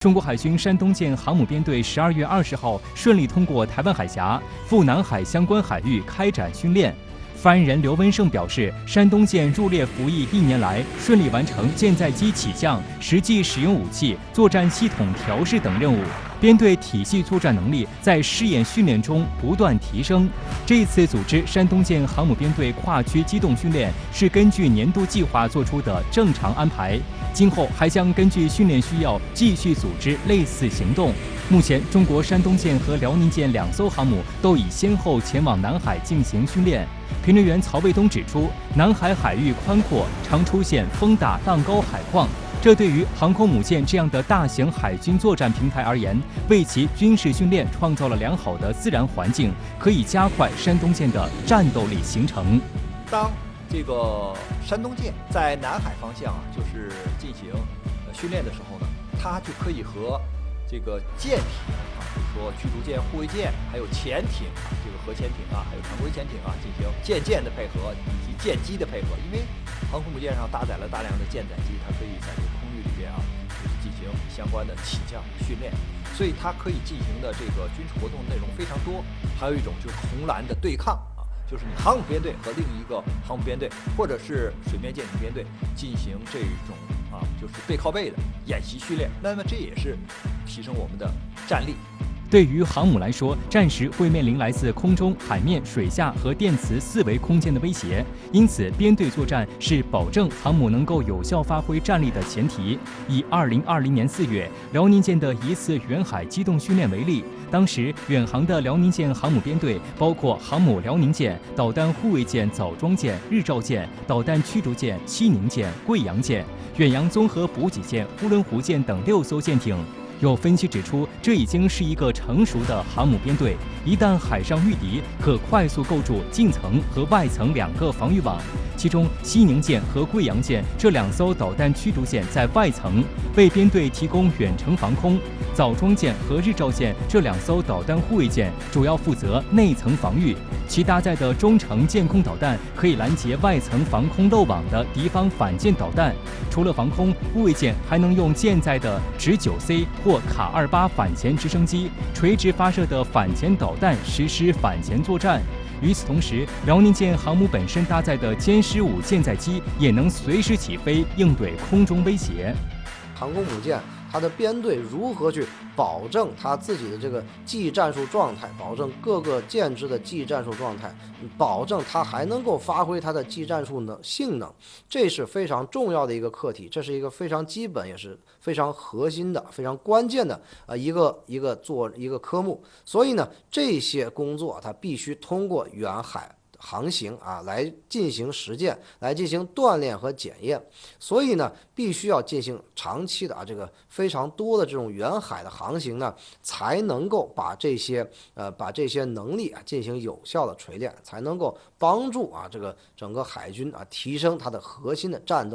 中国海军山东舰航母编队12月20号顺利通过台湾海峡，赴南海相关海域开展训练。发言人刘文胜表示，山东舰入列服役1年来，顺利完成舰载机起降、实际使用武器、作战系统调试等任务，编队体系作战能力在试验训练中不断提升。这次组织山东舰航母编队跨区机动训练是根据年度计划做出的正常安排。今后还将根据训练需要继续组织类似行动。目前，中国山东舰和辽宁舰2艘航母都已先后前往南海进行训练。评论员曹卫东指出，南海海域宽阔，常出现风大浪高海况，这对于航空母舰这样的大型海军作战平台而言，为其军事训练创造了良好的自然环境，可以加快山东舰的战斗力形成。当这个山东舰在南海方向就是进行训练的时候呢，它就可以和这个舰艇比如说驱逐舰、护卫舰，还有潜艇这个核潜艇还有常规潜艇进行舰的配合以及舰机的配合。因为航空母舰上搭载了大量的舰载机，它可以在这个空域里边就是进行相关的起降训练，所以它可以进行的这个军事活动内容非常多。还有一种就是红蓝的对抗。就是你航母编队和另一个航母编队，或者是水面舰艇编队进行这种就是背靠背的演习训练，那么这也是提升我们的战力。对于航母来说，战时会面临来自空中、海面、水下和电磁4维空间的威胁，因此编队作战是保证航母能够有效发挥战力的前提。以2020年4月辽宁舰的一次远海机动训练为例，当时远航的辽宁舰航母编队包括航母辽宁舰、导弹护卫舰枣庄舰、日照舰、导弹驱逐舰西宁舰、贵阳舰、远洋综合补给舰呼伦湖舰等6艘舰艇。有分析指出，这已经是一个成熟的航母编队，一旦海上遇敌，可快速构筑近层和外层2个防御网。其中，西宁舰和贵阳舰这2艘导弹驱逐舰在外层，为编队提供远程防空；枣庄舰和日照舰这2艘导弹护卫舰主要负责内层防御，其搭载的中程舰空导弹可以拦截外层防空漏网的敌方反舰导弹。除了防空，护卫舰还能用舰载的直 9C 或卡28反潜直升机垂直发射的反潜导弹实施反潜作战。与此同时，辽宁舰航母本身搭载的歼15舰载机也能随时起飞，应对空中威胁。航空母舰它的编队如何去保证它自己的这个技战术状态，保证各个舰只的技战术状态，保证它还能够发挥它的技战术性能，这是非常重要的一个课题，这是一个非常基本也是非常核心的、非常关键的一个科目。所以呢，这些工作它必须通过远海航行来进行实践，来进行锻炼和检验。所以呢，必须要进行长期的这个非常多的这种远海的航行呢，才能够把这些能力进行有效的锤炼，才能够帮助这个整个海军提升它的核心的战斗。